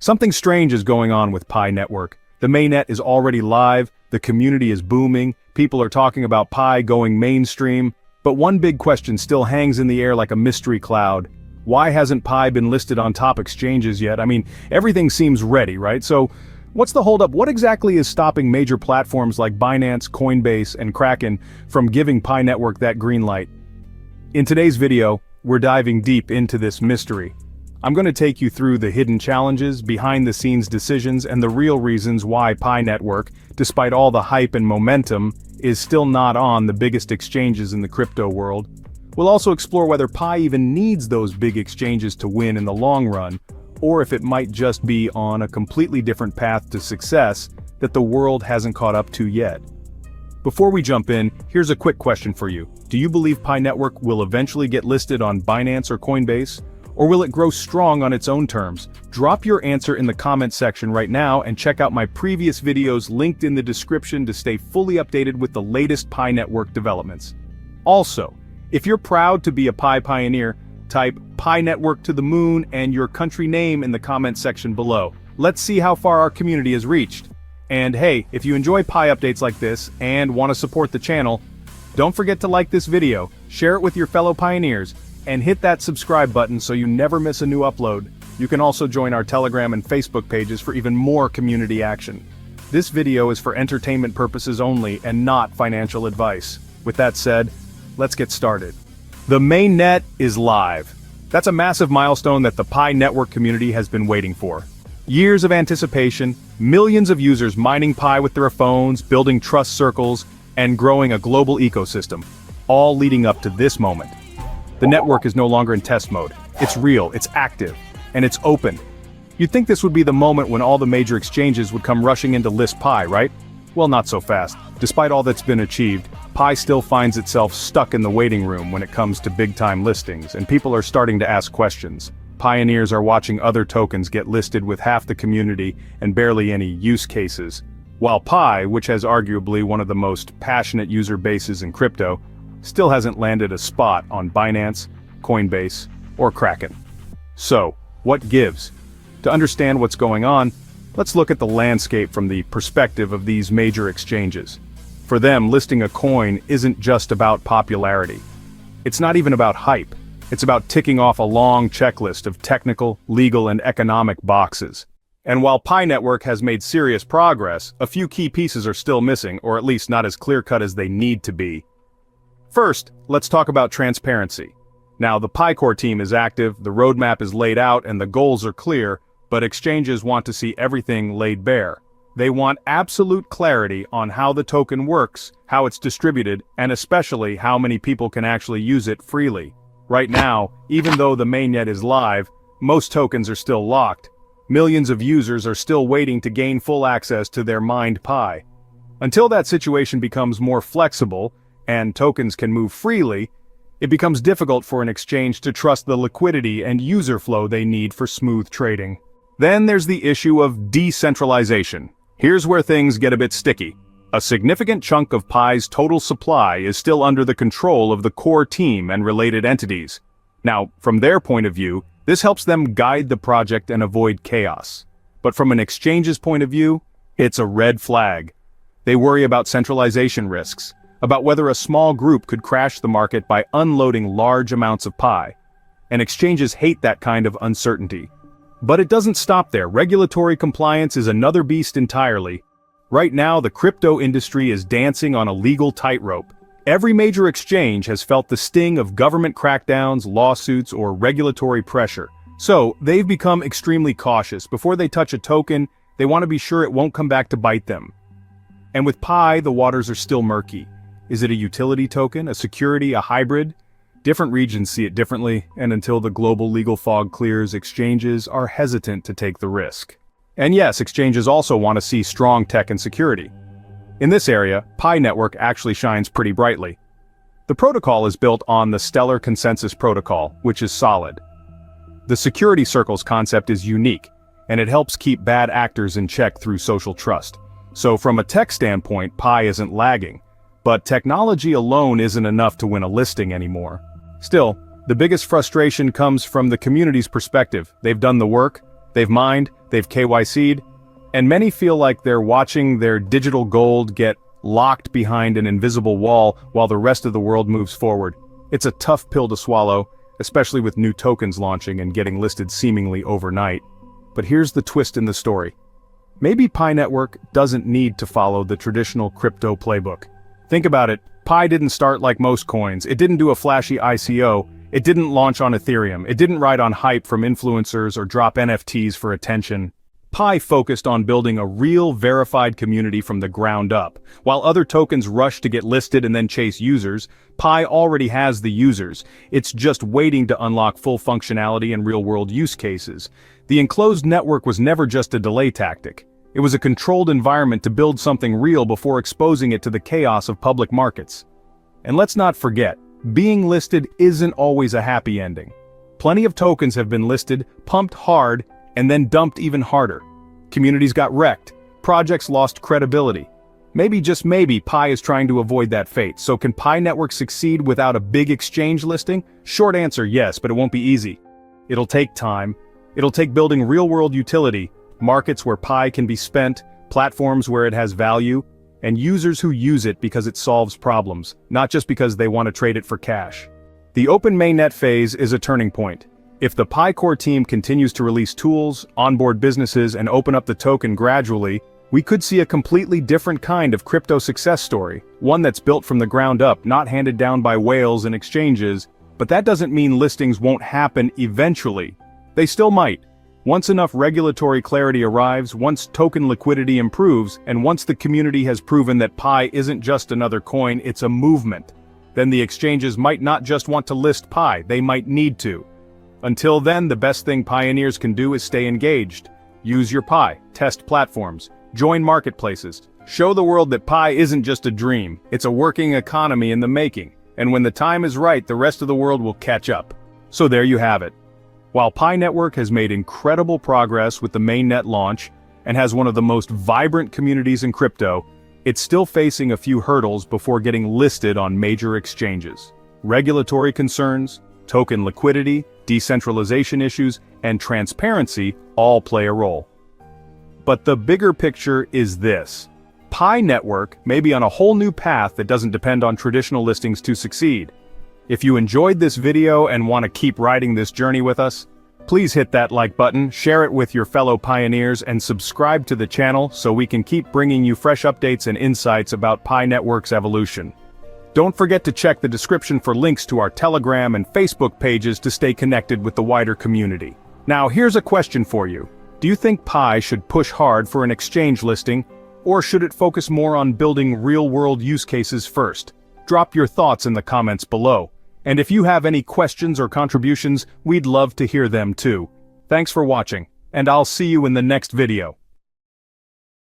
Something strange is going on with Pi Network. The mainnet is already live, the community is booming, people are talking about Pi going mainstream, but one big question still hangs in the air like a mystery cloud. Why hasn't Pi been listed on top exchanges yet? I mean, everything seems ready, right? So, what's the holdup? What exactly is stopping major platforms like Binance, Coinbase, and Kraken from giving Pi Network that green light? In today's video, we're diving deep into this mystery. I'm going to take you through the hidden challenges, behind-the-scenes decisions, and the real reasons why Pi Network, despite all the hype and momentum, is still not on the biggest exchanges in the crypto world. We'll also explore whether Pi even needs those big exchanges to win in the long run, or if it might just be on a completely different path to success that the world hasn't caught up to yet. Before we jump in, here's a quick question for you. Do you believe Pi Network will eventually get listed on Binance or Coinbase? Or will it grow strong on its own terms? Drop your answer in the comment section right now and check out my previous videos linked in the description to stay fully updated with the latest Pi Network developments. Also, if you're proud to be a Pi pioneer, type Pi Network to the moon and your country name in the comment section below. Let's see how far our community has reached. And hey, if you enjoy Pi updates like this and want to support the channel, don't forget to like this video, share it with your fellow pioneers, and hit that subscribe button so you never miss a new upload. You can also join our Telegram and Facebook pages for even more community action. This video is for entertainment purposes only and not financial advice. With that said, let's get started. The mainnet is live. That's a massive milestone that the Pi Network community has been waiting for. Years of anticipation, millions of users mining Pi with their phones, building trust circles, and growing a global ecosystem, all leading up to this moment. The network is no longer in test mode. It's real, it's active, and it's open. You'd think this would be the moment when all the major exchanges would come rushing in to list Pi, right? Well, not so fast. Despite all that's been achieved, Pi still finds itself stuck in the waiting room when it comes to big-time listings, and people are starting to ask questions. Pioneers are watching other tokens get listed with half the community and barely any use cases, while Pi, which has arguably one of the most passionate user bases in crypto, still hasn't landed a spot on Binance, Coinbase, or Kraken. So, what gives? To understand what's going on, let's look at the landscape from the perspective of these major exchanges. For them, listing a coin isn't just about popularity. It's not even about hype. It's about ticking off a long checklist of technical, legal, and economic boxes. And while Pi Network has made serious progress, a few key pieces are still missing, or at least not as clear-cut as they need to be. First, let's talk about transparency. Now, the Pi Core team is active, the roadmap is laid out, and the goals are clear, but exchanges want to see everything laid bare. They want absolute clarity on how the token works, how it's distributed, and especially how many people can actually use it freely. Right now, even though the mainnet is live, most tokens are still locked. Millions of users are still waiting to gain full access to their mined Pi. Until that situation becomes more flexible, and tokens can move freely, it becomes difficult for an exchange to trust the liquidity and user flow they need for smooth trading. Then there's the issue of decentralization. Here's where things get a bit sticky. A significant chunk of Pi's total supply is still under the control of the core team and related entities. Now, from their point of view, this helps them guide the project and avoid chaos. But from an exchange's point of view, it's a red flag. They worry about centralization risks, about whether a small group could crash the market by unloading large amounts of Pi. And exchanges hate that kind of uncertainty. But it doesn't stop there. Regulatory compliance is another beast entirely. Right now, the crypto industry is dancing on a legal tightrope. Every major exchange has felt the sting of government crackdowns, lawsuits, or regulatory pressure. So, they've become extremely cautious. Before they touch a token, they want to be sure it won't come back to bite them. And with Pi, the waters are still murky. Is it a utility token, a security, a hybrid? Different regions see it differently, and until the global legal fog clears, exchanges are hesitant to take the risk. And yes, exchanges also want to see strong tech and security. In this area, Pi Network actually shines pretty brightly. The protocol is built on the Stellar Consensus Protocol, which is solid. The security circles concept is unique, and it helps keep bad actors in check through social trust. So from a tech standpoint, Pi isn't lagging. But technology alone isn't enough to win a listing anymore. Still, the biggest frustration comes from the community's perspective. They've done the work, They've mined, they've KYC'd, and many feel like they're watching their digital gold get locked behind an invisible wall while the rest of the world moves forward. It's a tough pill to swallow, especially with new tokens launching and getting listed seemingly overnight. But here's the twist in the story. Maybe Pi Network doesn't need to follow the traditional crypto playbook. Think about it, Pi didn't start like most coins, it didn't do a flashy ICO, it didn't launch on Ethereum, it didn't ride on hype from influencers or drop NFTs for attention. Pi focused on building a real verified community from the ground up. While other tokens rush to get listed and then chase users, Pi already has the users. It's just waiting to unlock full functionality and real-world use cases. The enclosed network was never just a delay tactic. It was a controlled environment to build something real before exposing it to the chaos of public markets. And let's not forget, being listed isn't always a happy ending. Plenty of tokens have been listed, pumped hard, and then dumped even harder. Communities got wrecked, projects lost credibility. Maybe, just maybe, Pi is trying to avoid that fate. So can Pi Network succeed without a big exchange listing? Short answer, yes, but it won't be easy. It'll take time. It'll take building real-world utility, markets where Pi can be spent, platforms where it has value, and users who use it because it solves problems, not just because they want to trade it for cash. The open mainnet phase is a turning point. If the Pi core team continues to release tools, onboard businesses, and open up the token gradually, we could see a completely different kind of crypto success story, one that's built from the ground up, not handed down by whales and exchanges. But that doesn't mean listings won't happen eventually. They still might. Once enough regulatory clarity arrives, once token liquidity improves, and once the community has proven that Pi isn't just another coin, it's a movement, then the exchanges might not just want to list Pi, they might need to. Until then, the best thing pioneers can do is stay engaged. Use your Pi, test platforms, join marketplaces, show the world that Pi isn't just a dream, it's a working economy in the making, and when the time is right, the rest of the world will catch up. So there you have it. While Pi Network has made incredible progress with the mainnet launch, and has one of the most vibrant communities in crypto, it's still facing a few hurdles before getting listed on major exchanges. Regulatory concerns, token liquidity, decentralization issues, and transparency all play a role. But the bigger picture is this. Pi Network may be on a whole new path that doesn't depend on traditional listings to succeed. If you enjoyed this video and want to keep riding this journey with us, please hit that like button, share it with your fellow pioneers, and subscribe to the channel so we can keep bringing you fresh updates and insights about Pi Network's evolution. Don't forget to check the description for links to our Telegram and Facebook pages to stay connected with the wider community. Now here's a question for you. Do you think Pi should push hard for an exchange listing, or should it focus more on building real-world use cases first? Drop your thoughts in the comments below. And if you have any questions or contributions, we'd love to hear them too. Thanks for watching, and I'll see you in the next video.